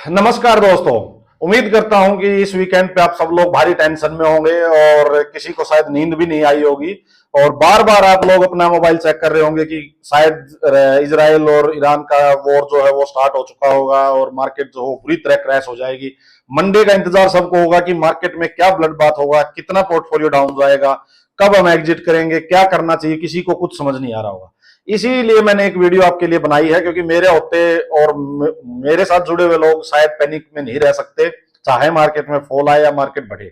नमस्कार दोस्तों। उम्मीद करता हूं कि इस वीकेंड पे आप सब लोग भारी टेंशन में होंगे और किसी को शायद नींद भी नहीं आई होगी और बार बार आप लोग अपना मोबाइल चेक कर रहे होंगे कि शायद इजराइल और ईरान का वॉर जो है वो स्टार्ट हो चुका होगा और मार्केट जो हो बुरी तरह क्रैश हो जाएगी। मंडे का इंतजार सबको होगा कि मार्केट में क्या ब्लड बात होगा, कितना पोर्टफोलियो डाउन जाएगा, कब हम एग्जिट करेंगे, क्या करना चाहिए, किसी को कुछ समझ नहीं आ रहा होगा। इसीलिए मैंने एक वीडियो आपके लिए बनाई है क्योंकि मेरे होते और मेरे साथ जुड़े हुए लोग शायद पैनिक में नहीं रह सकते, चाहे मार्केट में फॉल आए या मार्केट बढ़े।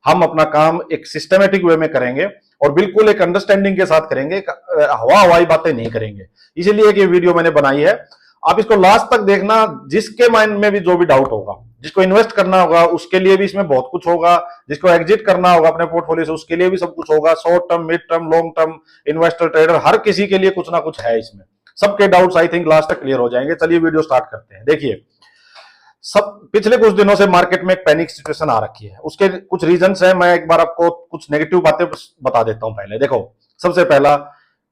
हम अपना काम एक सिस्टमेटिक वे में करेंगे और बिल्कुल एक अंडरस्टैंडिंग के साथ करेंगे, हवा हवाई बातें नहीं करेंगे। इसीलिए ये वीडियो मैंने बनाई है, आप इसको लास्ट तक देखना। जिसके माइंड में भी जो भी डाउट होगा, जिसको इन्वेस्ट करना होगा उसके लिए भी इसमें बहुत कुछ होगा, जिसको एग्जिट करना होगा अपने पोर्टफोलियो से उसके लिए भी सब कुछ होगा। Short term, mid term, long term, investor, trader, हर किसी के लिए कुछ ना कुछ है इसमें। सबके डाउट्स आई थिंक लास्ट तक क्लियर हो जाएंगे। चलिए वीडियो स्टार्ट करते हैं। देखिए, सब पिछले कुछ दिनों से मार्केट में एक पैनिक सिचुएशन आ रखी है। उसके कुछ रीजंस हैं, मैं एक बार आपको कुछ नेगेटिव बातें बता देता हूं। पहले देखो, सबसे पहला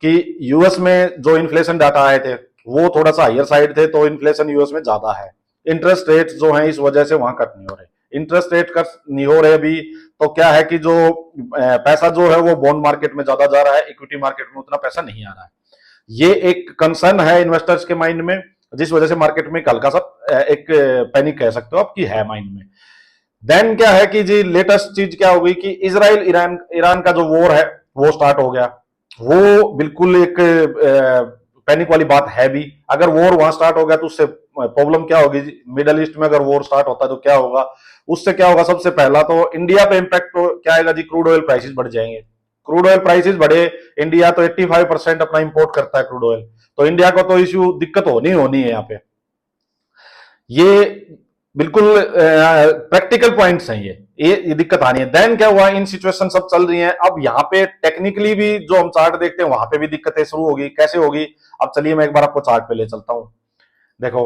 कि यूएस में जो इन्फ्लेशन डाटा आए थे वो थोड़ा सा हायर साइड थे, तो इन्फ्लेशन यूएस में ज्यादा है। इंटरेस्ट रेट जो है इस वजह से वहां कट नहीं हो रहे। इंटरेस्ट रेट कट नहीं हो रहे अभी, तो क्या है कि जो पैसा जो है वो बॉन्ड मार्केट में ज्यादा जा रहा है, इक्विटी मार्केट में उतना पैसा नहीं आ रहा है। ये एक कंसर्न है इन्वेस्टर्स के माइंड में, जिस वजह से मार्केट में हल्का सा एक पैनिक कह सकते हो आपकी है माइंड में। देन क्या है कि जी लेटेस्ट चीज क्या हो गई कि इजराइल ईरान ईरान का जो वॉर है वो स्टार्ट हो गया। वो बिल्कुल एक पैनिक वाली बात है भी। अगर वॉर वहां स्टार्ट हो गया तो उससे प्रॉब्लम क्या होगी, मिडल ईस्ट में अगर वॉर स्टार्ट होता है तो क्या होगा, उससे क्या होगा। सबसे पहला तो इंडिया पे इंपैक्ट तो क्या आएगा जी, क्रूड ऑयल प्राइसेस बढ़ जाएंगे। क्रूड ऑयल प्राइसेस बढ़े, इंडिया तो 85% अपना इंपोर्ट करता है क्रूड ऑयल, तो इंडिया को तो इश्यू दिक्कत होनी होनी है यहाँ पे। ये बिल्कुल प्रैक्टिकल पॉइंट्स हैं। ये दिक्कत आनी है। देन क्या हुआ, इन सिचुएशन सब चल रही हैं। अब यहाँ पे टेक्निकली भी जो हम चार्ट देखते हैं वहां पे भी दिक्कतें शुरू होगी। कैसे होगी, अब चलिए मैं एक बार आपको चार्ट पे ले चलता हूं। देखो,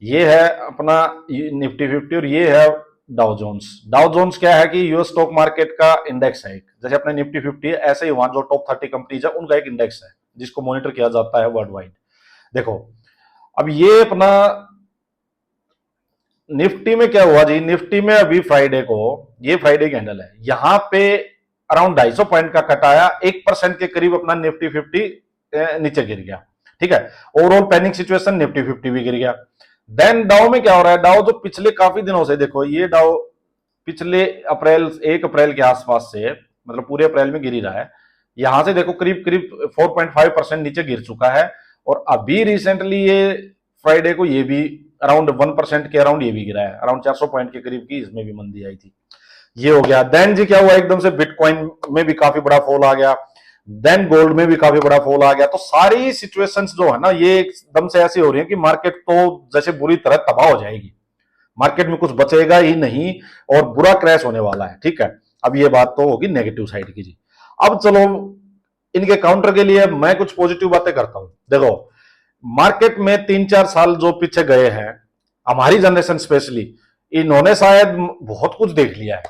ये है अपना निफ्टी 50 और ये है डाउ जोन्स। डाउ जोन्स क्या है कि यूएस स्टॉक मार्केट का इंडेक्स है। जैसे अपने निफ्टी 50 है, ऐसे ही वहां जो टॉप 30 कंपनीज है उनका एक इंडेक्स है जिसको मॉनिटर किया जाता है वर्ल्ड वाइड। देखो, अब ये अपना निफ्टी में क्या हुआ जी, निफ्टी में अभी फ्राइडे को, ये फ्राइडे कैंडल है, यहां पे अराउंड 250 पॉइंट का कट आया, 1% के करीब अपना निफ्टी 50 नीचे गिर गया। ठीक है, ओवरऑल पैनिक सिचुएशन, निफ्टी 50 भी गिर गया। देन डाउ में क्या हो रहा है, डाउ जो पिछले काफी दिनों से, देखो ये डाउ पिछले अप्रैल 1 अप्रैल के आसपास से, मतलब पूरे अप्रैल में गिर ही रहा है। यहां से देखो करीब करीब 4.5% नीचे गिर चुका है और अभी रिसेंटली ये फ्राइडे को ये भी अराउंड 1% के अराउंड ये भी गिरा है। अराउंड 400 पॉइंट के करीब की इसमें भी मंदी आई थी। ये हो गया। देन जी क्या हुआ, एकदम से बिटकॉइन में भी काफी बड़ा फॉल आ गया। देन गोल्ड में भी काफी बड़ा फॉल आ गया। तो सारी सिचुएशंस जो है ना, ये एकदम से ऐसी हो रही है कि मार्केट तो जैसे बुरी तरह तबाह हो जाएगी, मार्केट में कुछ बचेगा ही नहीं और बुरा क्रैश होने वाला है। ठीक है, अब ये बात तो होगी नेगेटिव साइड की जी। अब चलो इनके काउंटर के लिए मैं कुछ पॉजिटिव बातें करता हूं। देखो, मार्केट में 3-4 साल जो पीछे गए हैं, हमारी जनरेशन स्पेशली, इन्होंने शायद बहुत कुछ देख लिया है।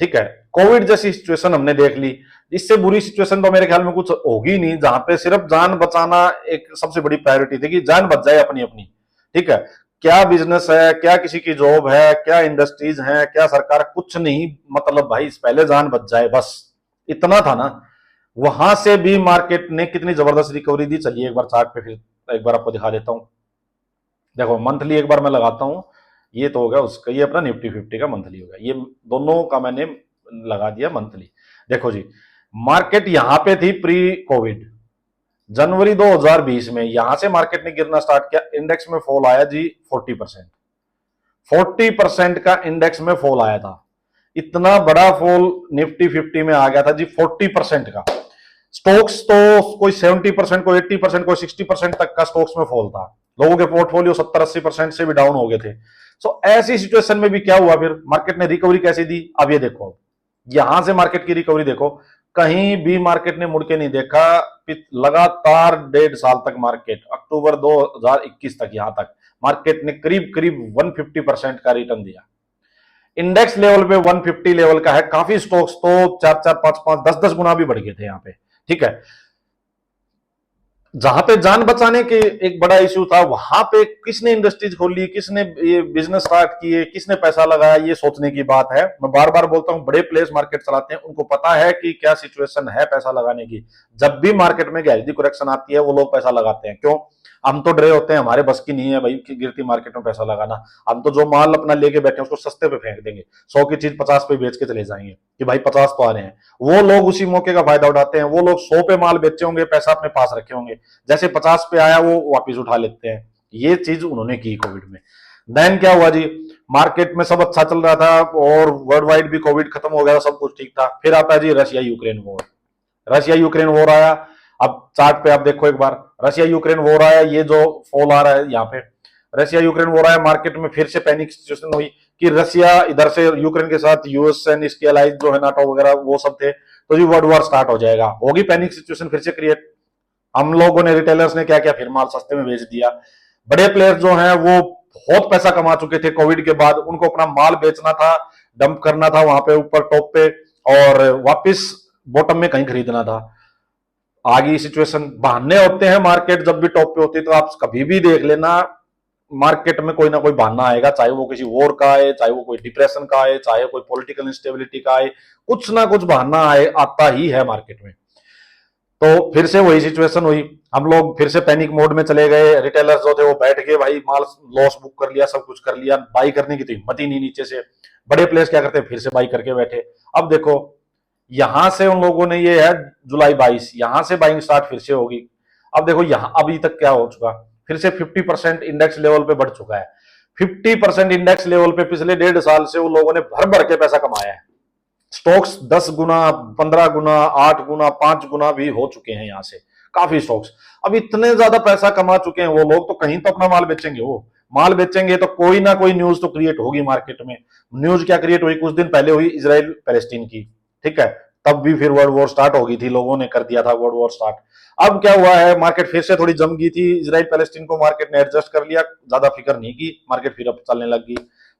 ठीक है, कोविड जैसी सिचुएशन हमने देख ली, इससे बुरी सिचुएशन तो मेरे ख्याल में कुछ होगी नहीं, जहां पे सिर्फ जान बचाना एक सबसे बड़ी प्रायोरिटी थी कि जान बच जाए अपनी अपनी। ठीक है, क्या बिजनेस है, क्या किसी की जॉब है, क्या इंडस्ट्रीज है, क्या सरकार, कुछ नहीं, मतलब भाई पहले जान बच जाए बस, इतना था ना। वहां से भी मार्केट ने कितनी जबरदस्त रिकवरी दी, चलिए एक बार चार्ट पे फिर एक बार आपको दिखा देता हूं। देखो मंथली एक बार मैं लगाता हूं, ये तो होगा उसका, ये अपना निफ्टी 50 का मंथली होगा, ये दोनों का मैंने लगा दिया मंथली। देखो जी, मार्केट यहां पे थी प्री कोविड, जनवरी 2020 में यहां से मार्केट ने गिरना स्टार्ट किया, इंडेक्स में फॉल आया जी 40%। 40% का इंडेक्स में फॉल आया था। इतना बड़ा फॉल निफ्टी 50 में आ गया था जी, 40% का। स्टॉक्स तो कोई 70%, कोई 80%, कोई 60% तक का स्टॉक्स में फॉल था। लोगों के पोर्टफोलियो 70-80% से भी डाउन हो गए थे। सो ऐसी सिचुएशन में भी क्या हुआ, फिर मार्केट ने रिकवरी कैसे दी, अब ये देखो, यहां से मार्केट की रिकवरी देखो, कहीं भी मार्केट ने मुड़ के नहीं देखा। लगातार 1.5 साल तक मार्केट, अक्टूबर 2021 तक, यहां तक मार्केट ने करीब करीब 150% का रिटर्न दिया। इंडेक्स लेवल पे 150 लेवल का है, काफी स्टॉक्स तो 4-4, 5-5, 10-10 गुना भी बढ़ गए थे यहाँ पे। ठीक है, जहां पे जान बचाने के एक बड़ा इश्यू था, वहां पे किसने इंडस्ट्रीज खोली, किसने ये बिजनेस स्टार्ट किए, किसने पैसा लगाया, ये सोचने की बात है। मैं बार बार बोलता हूं, बड़े प्लेयर्स मार्केट चलाते हैं, उनको पता है कि क्या सिचुएशन है पैसा लगाने की। जब भी मार्केट में गैरिटी करेक्शन आती है, वो लोग पैसा लगाते हैं। क्यों? हम तो डरे होते हैं, हमारे बस की नहीं है भाई कि गिरती मार्केट में पैसा लगाना। हम तो जो माल अपना लेके बैठे हैं उसको सस्ते पे फेंक देंगे, 100 की चीज 50 पे बेच के चले जाएंगे कि भाई 50 तो आ रहे हैं। वो लोग उसी मौके का फायदा उठाते हैं। वो लोग 100 पे माल बेचे होंगे, पैसा अपने पास रखे होंगे, जैसे 50 पे आया वो वापिस उठा लेते हैं। ये चीज उन्होंने की कोविड में। देन क्या हुआ जी, मार्केट में सब अच्छा चल रहा था और वर्ल्ड वाइड भी कोविड खत्म हो गया, सब कुछ ठीक था। फिर आता है जी Russia Ukraine war. Russia Ukraine war आया। अब चार्ट पे आप देखो एक बार, रशिया यूक्रेन वॉर आया, ये जो फॉल आ रहा है यहाँ पे, रशिया यूक्रेन वॉर आया, मार्केट में फिर से पैनिक सिचुएशन हुई कि रशिया इधर से यूक्रेन के साथ यूएस एंड इसके अलाइज जो है नाटो वगैरह वो सब थे, तो जी वर्ल्ड वॉर स्टार्ट हो जाएगा, होगी पैनिक सिचुएशन फिर से क्रिएट। हम लोगों ने, रिटेलर्स ने क्या क्या, फिर माल सस्ते में बेच दिया। बड़े प्लेयर्स जो हैं वो बहुत पैसा कमा चुके थे कोविड के बाद, उनको अपना माल बेचना था, डंप करना था वहां पे ऊपर टॉप पे, और वापस बॉटम में कहीं खरीदना था। आगे सिचुएशन, बहाने होते हैं मार्केट जब भी टॉप पे होती है, तो आप कभी भी देख लेना मार्केट में कोई ना कोई बहाना आएगा, चाहे वो किसी वॉर का आए, चाहे वो कोई डिप्रेशन का आए, चाहे कोई पॉलिटिकल इंस्टेबिलिटी का आए, कुछ ना कुछ बहाना आए, आता ही है मार्केट में। तो फिर से वही सिचुएशन हुई, हम लोग फिर से पैनिक मोड में चले गए। रिटेलर्स जो थे वो बैठ गए, भाई माल लॉस बुक कर लिया, सब कुछ कर लिया, बाई करने की तो हिम्मत ही नहीं नीचे से। बड़े प्लेयर्स क्या करते हैं, फिर से बाई करके बैठे। अब देखो यहां से उन लोगों ने, ये है जुलाई 22, यहां से बाइंग स्टार्ट फिर से होगी। अब देखो यहां अभी तक क्या हो चुका, फिर से 50% इंडेक्स लेवल पे बढ़ चुका है। 50% इंडेक्स लेवल पे पिछले 1.5 साल से उन लोगों ने भर भर के पैसा कमाया है। स्टॉक्स 10 गुना, 15 गुना, 8 गुना, 5 गुना भी हो चुके हैं यहां से, काफी स्टॉक्स। अब इतने ज्यादा पैसा कमा चुके हैं वो लोग, तो कहीं तो अपना माल बेचेंगे। वो माल बेचेंगे तो कोई ना कोई न्यूज तो क्रिएट होगी मार्केट में। न्यूज क्या क्रिएट हुई, कुछ दिन पहले हुई इजराइल पैलेस्टीन की, ठीक है, तब भी फिर वर्ल्ड वॉर स्टार्ट हो गई थी, लोगों ने कर दिया था वर्ल्ड वॉर स्टार्ट। अब क्या हुआ है, मार्केट फिर से थोड़ी जम गई थी, इजराइल पैलेस्टीन को मार्केट ने एडजस्ट कर लिया, ज्यादा फिक्र नहीं की, मार्केट फिर अब चलने लग गई।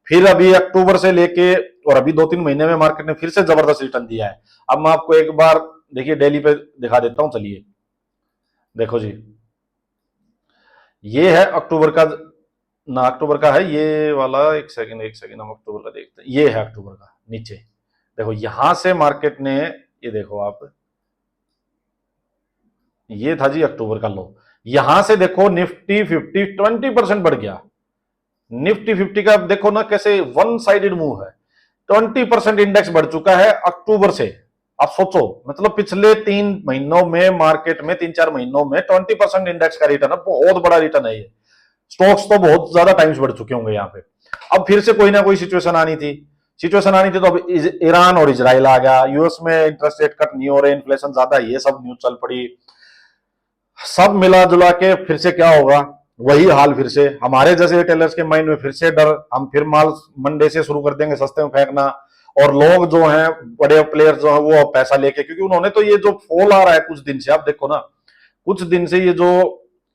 फिर अभी अक्टूबर से लेके और अभी 2-3 महीने में मार्केट ने फिर से जबरदस्त रिटर्न दिया है। अब मैं आपको एक बार देखिए डेली पे दिखा देता हूं, चलिए देखो जी, ये है अक्टूबर का, ना अक्टूबर का है ये वाला, एक सेकंड एक सेकंड, हम अक्टूबर का देखते हैं। ये है अक्टूबर का, नीचे देखो, यहां से मार्केट ने, ये देखो आप, ये था जी अक्टूबर का लो। यहां से देखो निफ्टी 50 20% बढ़ गया। निफ्टी 50 का देखो ना कैसे वन साइडेड मूव है, 20% इंडेक्स बढ़ चुका है अक्टूबर से। आप सोचो, मतलब पिछले 3 महीनों में मार्केट में, 3-4 महीनों में 20% इंडेक्स का रिटर्न है, बहुत बड़ा रिटर्न है ये। स्टॉक्स तो बहुत ज्यादा टाइम्स बढ़ चुके होंगे यहाँ पे। अब फिर से कोई ना कोई सिचुएशन आनी थी, तो अब ईरान और इजराइल आ गया, यूएस में इंटरेस्ट रेट कट नहीं हो रहे, इन्फ्लेशन ज्यादा, ये सब न्यूज चल पड़ी। सब मिला जुला के फिर से क्या होगा, वही हाल फिर से हमारे जैसे रिटेलर्स के माइंड में, फिर से डर, हम फिर माल मंडे से शुरू कर देंगे सस्ते में फेंकना। और लोग जो हैं, बड़े प्लेयर्स जो हैं, वो पैसा लेके, क्योंकि उन्होंने तो ये जो फॉल आ रहा है कुछ दिन से, आप देखो ना, कुछ दिन से ये जो,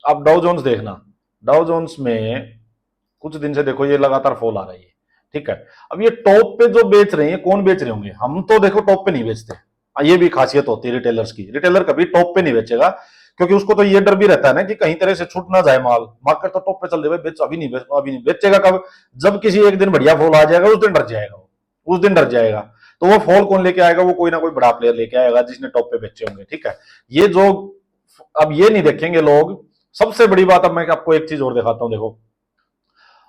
आप डाउ जोन्स देखना, डाउ जोन्स में कुछ दिन से देखो ये लगातार फॉल आ रही है, ठीक है। अब ये टॉप पे जो बेच रहे हैं, कौन बेच रहे होंगे, हम तो देखो टॉप पे नहीं बेचते, ये भी खासियत होती है रिटेलर्स की। रिटेलर कभी टॉप पे नहीं बेचेगा, क्योंकि उसको तो ये डर भी रहता है ना कि कहीं तरह से छूट ना जाए माल। मार्केट तो टॉप पे चल रही है, बेच, अभी नहीं बेचेगा, कब, जब किसी एक दिन बढ़िया फॉल आ जाएगा, उस दिन डर जाएगा वो, उस दिन डर जाएगा। तो वो फॉल कौन लेके आएगा, वो कोई ना कोई बड़ा प्लेयर लेके आएगा जिसने टॉप पे बेचे होंगे, ठीक है। ये जो, अब ये नहीं देखेंगे लोग। सबसे बड़ी बात, अब मैं आपको एक चीज और दिखाता हूं, देखो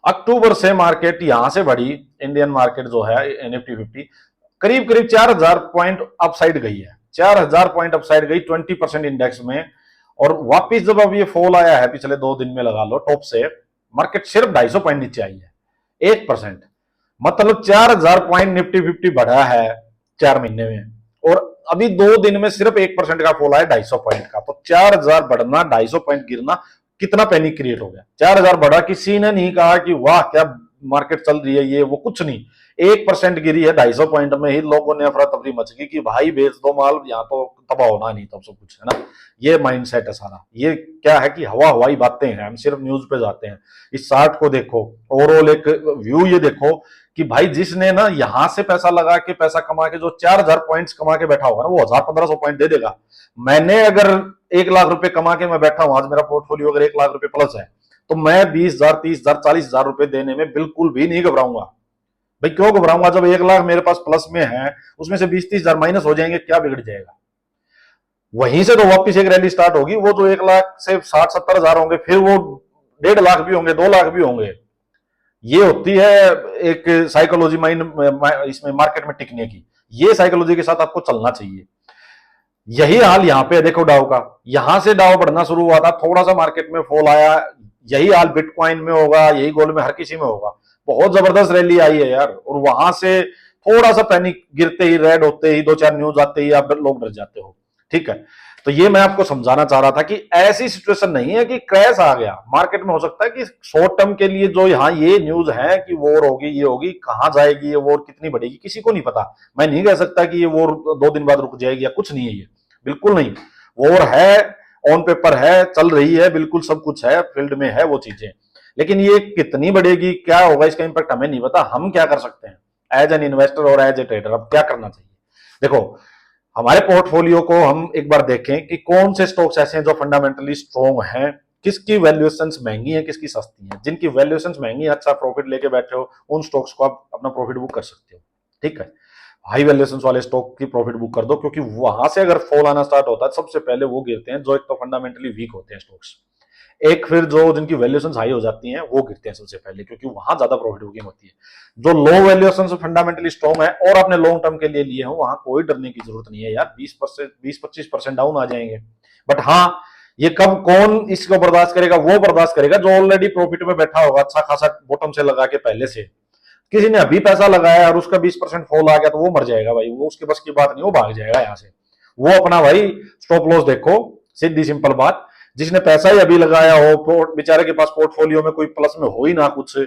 अक्टूबर से मार्केट यहां से बढ़ी, इंडियन मार्केट जो है निफ्टी 50 करीब करीब 4000 पॉइंट अपसाइड गई है, 4000 पॉइंट अपसाइड गई 20% इंडेक्स में। और वापिस जब अब ये फॉल आया है पिछले 2 दिन में, लगा लो टॉप से, मार्केट सिर्फ 250 पॉइंट नीचे आई है, 1%। मतलब 4000 पॉइंट निफ्टी 50 बढ़ा है 4 महीने में, और अभी 2 दिन में सिर्फ 1% का फॉल आया 250 पॉइंट का। तो 4000 बढ़ना, 250 पॉइंट गिरना, कितना पैनिक क्रिएट हो गया। 4000 बढ़ा, किसी ने नहीं कहा कि वाह क्या मार्केट चल रही है, ये वो कुछ नहीं, 1% गिरी है, 250 पॉइंट में ही लोगों ने अफरा तफरी मच गई कि भाई बेच दो माल, यहाँ तो तबाह होना नहीं, तब सब कुछ है ना। ये माइंडसेट है सारा। ये क्या है कि हवा हवाई बातें हैं, हम सिर्फ न्यूज पे जाते हैं। इस चार्ट को देखो, ओवरऑल एक व्यू ये देखो कि भाई जिसने ना यहां से पैसा लगा के पैसा कमा के जो 4000 पॉइंट्स कमा के बैठा होगा ना, वो 1000-1500 पॉइंट दे देगा। मैंने अगर 1 लाख रुपए कमा के मैं बैठा हूं, आज मेरा पोर्टफोलियो अगर 1 लाख रुपए प्लस है, तो मैं 20,000, 30,000, 40,000 रुपए देने में बिल्कुल भी नहीं घबराऊंगा। भाई क्यों घबराऊंगा, जब 1 लाख मेरे पास प्लस में है, उसमें से 20-30,000 माइनस हो जाएंगे, क्या बिगड़ जाएगा। वहीं से तो वापिस एक रैली स्टार्ट होगी, वो जो 1 लाख से 60-70 हजार होंगे, फिर वो 1.5 लाख भी होंगे, 2 लाख भी होंगे। ये होती है एक साइकोलॉजी माइंड इसमें मार्केट में टिकने की। ये साइकोलॉजी के साथ आपको चलना चाहिए। यही हाल यहाँ पे देखो डाउ का, यहां से डाउ बढ़ना शुरू हुआ था, थोड़ा सा मार्केट में फॉल आया, यही हाल बिटकॉइन में होगा, यही गोल्ड में, हर किसी में होगा। बहुत जबरदस्त रैली आई है यार, और वहां से थोड़ा सा पैनिक गिरते ही, रेड होते ही, 2-4 न्यूज आते ही आप लोग डर जाते हो। ठीक है, तो ये मैं आपको समझाना चाह रहा था कि ऐसी सिचुएशन नहीं है कि क्रैश आ गया मार्केट में। हो सकता है कि शॉर्ट टर्म के लिए जो यहाँ ये न्यूज है कि वॉर होगी, ये होगी, कहां जाएगी ये वॉर, कितनी बढ़ेगी, किसी को नहीं पता। मैं नहीं कह सकता कि ये वॉर 2 दिन बाद रुक जाएगी या कुछ नहीं है, ये बिल्कुल नहीं। वॉर है, ऑन पेपर है, चल रही है, बिल्कुल सब कुछ है, फील्ड में है वो चीजें, लेकिन ये कितनी बढ़ेगी, क्या होगा, इसका इंपैक्ट हमें नहीं पता। हम क्या कर सकते हैं एज एन इन्वेस्टर और एज ए ट्रेडर, अब क्या करना चाहिए। देखो, हमारे पोर्टफोलियो को हम एक बार देखें कि कौन से स्टॉक्स ऐसे हैं जो फंडामेंटली स्ट्रॉन्ग हैं, किसकी वैल्यूएशंस महंगी है, किसकी सस्ती है। जिनकी वैल्यूएशंस महंगी है, अच्छा प्रॉफिट लेके बैठे हो, उन स्टॉक्स को आप अपना प्रॉफिट बुक कर सकते हो। ठीक है, हाई वैल्यूएशंस वाले स्टॉक की प्रॉफिट बुक कर दो, क्योंकि वहां से अगर फॉल आना स्टार्ट होता है, सबसे पहले वो गिरते हैं जो एक तो फंडामेंटली वीक होते हैं स्टॉक्स। एक फिर जो जिनकी वैल्यूएशंस हाई हो जाती हैं, वो गिरते हैं सबसे पहले, क्योंकि वहां ज्यादा प्रॉफिट बुकिंग होती है। जो लो वैल्यूएशन फंडामेंटली स्ट्रॉन्ग है और आपने लॉन्ग टर्म के लिए लिए हो, वहां कोई डरने की जरूरत नहीं है यार। 20%, 20-25% डाउन आ जाएंगे, बट हाँ, ये कब कौन इसको बर्दाश्त करेगा, वो बर्दाश्त करेगा जो ऑलरेडी प्रॉफिट में बैठा होगा, अच्छा खासा बॉटम से लगा के पहले से। किसी ने अभी पैसा लगाया और उसका 20% फॉल आ गया, तो वो मर जाएगा भाई, वो उसके बस की बात नहीं, वो भाग जाएगा यहाँ से। वो अपना भाई स्टॉप लॉस देखो, सीधी सिंपल बात। जिसने पैसा ही अभी लगाया हो, बेचारे के पास पोर्टफोलियो में कोई प्लस में हो ही ना कुछ,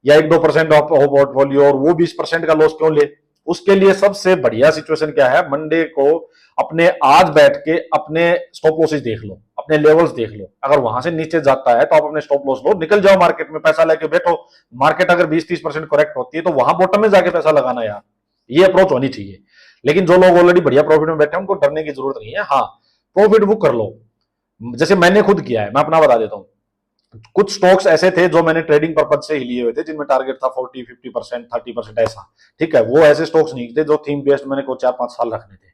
या 1-2% हो पोर्टफोलियो, और वो 20% का लॉस क्यों ले। उसके लिए सबसे बढ़िया सिचुएशन क्या है, मंडे को अपने आज बैठ के अपने स्टॉप लॉसेस देख लो, अपने लेवल्स देख लो। अगर वहां से नीचे जाता है तो आप अपने स्टॉप लॉस लो, निकल जाओ मार्केट में, पैसा लेके बैठो। मार्केट अगर 20-30% करेक्ट होती है तो वहां बॉटम में जाके पैसा लगाना यार, ये अप्रोच होनी चाहिए। लेकिन जो लोग ऑलरेडी बढ़िया प्रॉफिट में बैठे हैं, उनको डरने की जरूरत नहीं है। हाँ, प्रॉफिट बुक कर लो, जैसे मैंने खुद किया है, मैं अपना बता देता हूँ। कुछ स्टॉक्स ऐसे थे जो मैंने ट्रेडिंग पर्पज से ही लिए हुए थे, जिनमें टारगेट था 40-50%, 30% ऐसा। ठीक है, वो ऐसे स्टॉक्स नहीं थे जो थीम बेस्ड मैंने को 4-5 साल रखने थे।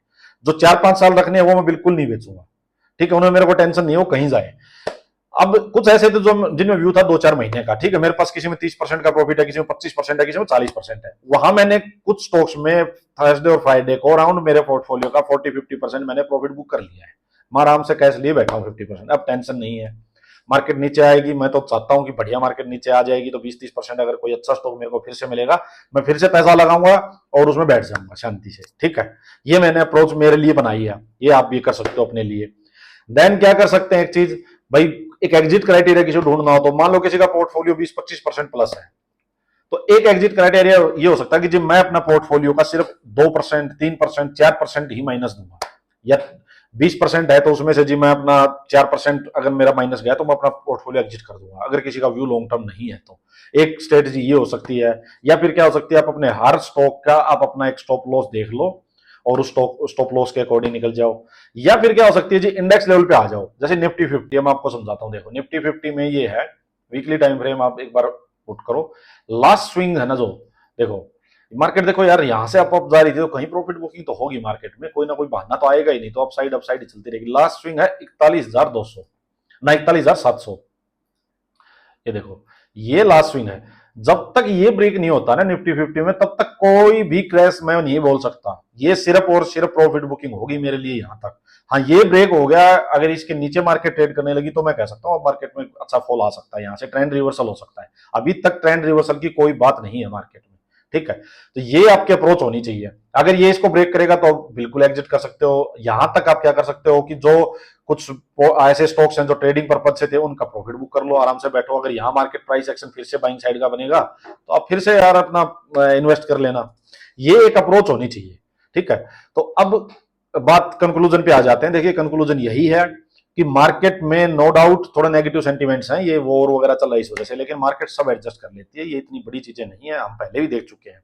जो 4-5 साल रखने हैं वो मैं बिल्कुल नहीं बेचूंगा। ठीक है, उन्हें मेरे को टेंशन नहीं है वो कहीं जाए। अब कुछ ऐसे थे जो जिनमें व्यू था 2-4 महीने का। ठीक है, मेरे पास किसी में 30% का प्रॉफिट है, किसी में 25% है, किसी में 40% है। वहां मैंने कुछ स्टॉक्स में थर्सडे और फ्राइडे को अराउंड मेरे पोर्टफोलियो का 40-50% मैंने प्रॉफिट बुक कर लिया है। मैं आराम से कैश लिए बैठा हूँ 50%। अब टेंशन नहीं है। मार्केट नीचे आएगी, मैं तो चाहता हूं कि बढ़िया मार्केट नीचे आ जाएगी, तो 20-30% अगर कोई अच्छा स्टॉक मेरे को फिर से मिलेगा, मैं फिर से पैसा लगाऊंगा और उसमें बैठ जाऊंगा शांति से। ठीक है, ये मैंने अप्रोच मेरे लिए बनाई है, ये आप भी कर सकते हो अपने लिए। देन क्या कर सकते हैं, एक चीज भाई, एक एग्जिट क्राइटेरिया किसी ढूंढना हो तो, मान लो किसी का पोर्टफोलियो 20-25% प्लस है, तो एक एग्जिट क्राइटेरिया ये हो सकता है कि जब मैं अपना पोर्टफोलियो का सिर्फ 2%, 3%, 4% ही माइनस दूंगा, या 20% है तो उसमें से जी मैं अपना 4% अगर मेरा माइनस गया तो मैं अपना पोर्टफोलियो एग्जिट कर दूंगा, अगर किसी का व्यू लॉन्ग टर्म नहीं है तो। एक स्ट्रेटजी ये हो सकती है। या फिर क्या हो सकती है, आप अपने हर स्टॉक का आप अपना एक स्टॉप लॉस देख लो और उस स्टॉप लॉस के अकॉर्डिंग निकल जाओ। या फिर क्या हो सकती है जी, इंडेक्स लेवल पे आ जाओ, जैसे निफ्टी 50, मैं आपको समझाता हूँ। देखो निफ्टी 50 में ये है, वीकली टाइम फ्रेम आप एक बार पुट करो, लास्ट स्विंग है ना जो, देखो मार्केट देखो यार, यहां से अप जा रही थी तो कहीं प्रॉफिट बुकिंग तो होगी मार्केट में, कोई ना कोई बहाना तो आएगा ही, नहीं तो अपसाइड ही चलती रहेगी। लास्ट स्विंग है 41,200 ना 41,700, ये देखो ये लास्ट स्विंग है। जब तक ये ब्रेक नहीं होता ना निफ्टी 50 में, तब तक कोई भी क्रैश मैं नहीं बोल सकता। ये सिर्फ और सिर्फ प्रॉफिट बुकिंग होगी मेरे लिए यहां तक। हाँ, ये ब्रेक हो गया, अगर इसके नीचे मार्केट ट्रेड करने लगी तो मैं कह सकता हूँ मार्केट में अच्छा फॉल आ सकता है, यहाँ से ट्रेंड रिवर्सल हो सकता है। अभी तक ट्रेंड रिवर्सल की कोई बात नहीं है मार्केट में। ठीक है, तो ये आपकी अप्रोच होनी चाहिए। अगर ये इसको ब्रेक करेगा तो बिल्कुल एग्जिट कर सकते हो। यहां तक आप क्या कर सकते हो कि जो कुछ ऐसे स्टॉक्स हैं जो ट्रेडिंग पर्पज से थे उनका प्रॉफिट बुक कर लो, आराम से बैठो। अगर यहाँ मार्केट प्राइस एक्शन फिर से बाइंग साइड का बनेगा तो आप फिर से यार अपना इन्वेस्ट कर लेना। ये एक अप्रोच होनी चाहिए, ठीक है। तो अब बात कंक्लूजन पे आ जाते हैं। देखिए कंक्लूजन यही है कि मार्केट में नो डाउट थोड़ा नेगेटिव सेंटीमेंट्स हैं, ये वॉर वगैरह चल रहा है इस वजह से, लेकिन मार्केट सब एडजस्ट कर लेती है। ये इतनी बड़ी चीजें नहीं है, हम पहले भी देख चुके हैं,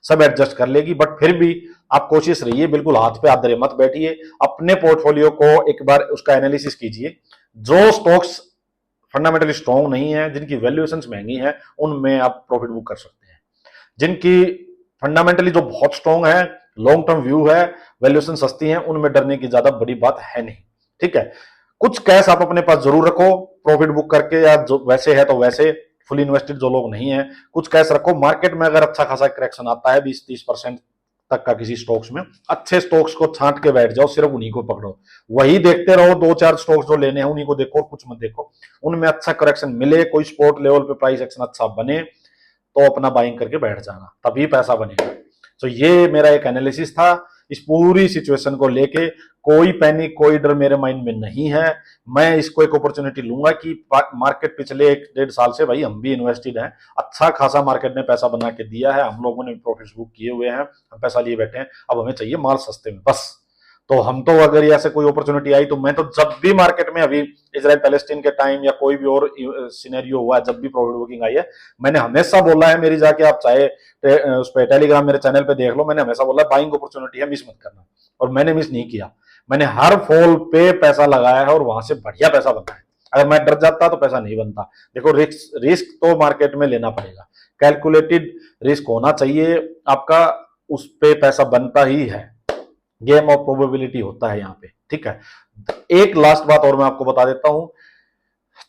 सब एडजस्ट कर लेगी। बट फिर भी आप कोशिश रहिए, बिल्कुल हाथ पे हाथ धरे मत बैठिए, अपने पोर्टफोलियो को एक बार उसका एनालिसिस कीजिए। जो स्टॉक्स फंडामेंटली स्ट्रॉन्ग नहीं है, जिनकी वैल्यूएशंस महंगी है, उनमें आप प्रॉफिट बुक कर सकते हैं। जिनकी फंडामेंटली जो बहुत स्ट्रॉन्ग है, लॉन्ग टर्म व्यू है, वैल्यूएशन सस्ती है, उनमें डरने की ज्यादा बड़ी बात है नहीं, ठीक है। कुछ कैश आप अपने पास जरूर रखो प्रॉफिट बुक करके, या जो वैसे है तो वैसे, फुल इन्वेस्टेड जो लोग नहीं है कुछ कैश रखो। मार्केट में अगर अच्छा खासा करेक्शन आता है 20-30% तक का किसी स्टॉक्स में, अच्छे स्टॉक्स को छांट के बैठ जाओ, सिर्फ उन्हीं को पकड़ो, वही देखते रहो। 2-4 स्टॉक्स जो लेने हैं उन्हीं को देखो, कुछ मत देखो। उनमें अच्छा करेक्शन मिले, कोई स्पोर्ट लेवल पे प्राइस एक्शन अच्छा बने तो अपना बाइंग करके बैठ जाना, तभी पैसा बनेगा। तो ये मेरा एक एनालिसिस था इस पूरी सिचुएशन को लेके। कोई पैनिक, कोई डर मेरे माइंड में नहीं है। मैं इसको एक अपॉर्चुनिटी लूंगा कि मार्केट पिछले 1-1.5 साल से, भाई हम भी इन्वेस्टेड हैं, अच्छा खासा मार्केट ने पैसा बना के दिया है, हम लोगों ने प्रॉफिट्स बुक किए हुए हैं, हम पैसा लिए बैठे हैं, अब हमें चाहिए माल सस्ते में बस। तो हम तो अगर ऐसे कोई अपॉर्चुनिटी आई तो मैं तो जब भी मार्केट में, अभी इजराइल पैलेस्टीन के टाइम या कोई भी और सिनेरियो हुआ है, जब भी प्रॉफिट बुकिंग आई है, मैंने हमेशा बोला है, मेरी जाके आप चाहे उस पर टेलीग्राम मेरे चैनल पे देख लो, मैंने हमेशा बोला बाइंग अपॉर्चुनिटी है, मिस मत करना। और मैंने मिस नहीं किया, मैंने हर फॉल पे पैसा लगाया है और वहां से बढ़िया पैसा बनता है। अगर मैं डर जाता तो पैसा नहीं बनता। देखो रिस्क तो मार्केट में लेना पड़ेगा, कैलकुलेटेड रिस्क होना चाहिए आपका, उस पे पैसा बनता ही है। गेम ऑफ प्रोबेबिलिटी होता है यहाँ पे, ठीक है। एक लास्ट बात और मैं आपको बता देता हूं,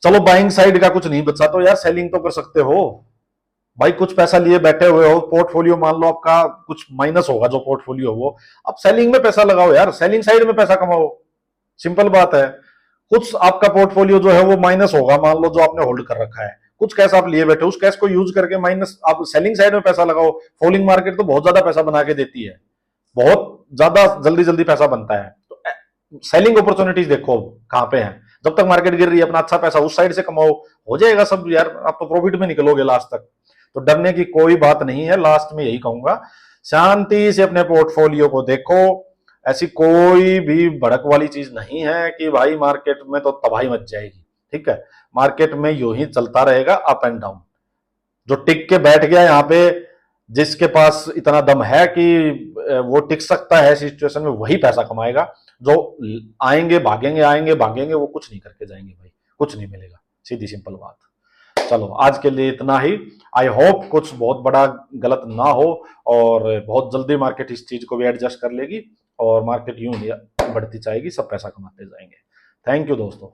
चलो बाइंग साइड का कुछ नहीं बचा तो यार सेलिंग तो कर सकते हो भाई। कुछ पैसा लिए बैठे हुए हो, पोर्टफोलियो मान लो आपका कुछ माइनस होगा, जो पोर्टफोलियो वो, अब सेलिंग में पैसा लगाओ यार, सेलिंग साइड में पैसा कमाओ, सिंपल बात है। कुछ आपका पोर्टफोलियो जो है वो माइनस होगा, मान लो जो आपने होल्ड कर रखा है, कुछ कैश आप लिए बैठे, उस कैश को यूज करके माइनस आप सेलिंग साइड में पैसा लगाओ। फॉलिंग मार्केट तो बहुत ज्यादा पैसा बना के देती है, बहुत ज्यादा जल्दी जल्दी पैसा बनता है। तो सेलिंग अपॉर्चुनिटीज देखो कहां पे है, जब तक मार्केट गिर रही है अपना अच्छा पैसा उस साइड से कमाओ, हो जाएगा सब यार, आप तो प्रॉफिट में निकलोगे लास्ट तक। तो डरने की कोई बात नहीं है, लास्ट में यही कहूंगा, शांति से अपने पोर्टफोलियो को देखो। ऐसी कोई भी भड़क वाली चीज नहीं है कि भाई मार्केट में तो तबाही मच जाएगी, ठीक है। मार्केट में यूं ही चलता रहेगा अप एंड डाउन। जो टिक के बैठ गया यहाँ पे, जिसके पास इतना दम है कि वो टिक सकता है सिचुएशन में, वही पैसा कमाएगा। जो आएंगे भागेंगे, आएंगे भागेंगे, वो कुछ नहीं करके जाएंगे भाई, कुछ नहीं मिलेगा, सीधी सिंपल बात। चलो आज के लिए इतना ही। आई होप कुछ बहुत बड़ा गलत ना हो, और बहुत जल्दी मार्केट इस चीज को भी एडजस्ट कर लेगी और मार्केट यूं ही बढ़ती जाएगी, सब पैसा कमाते जाएंगे। थैंक यू दोस्तों।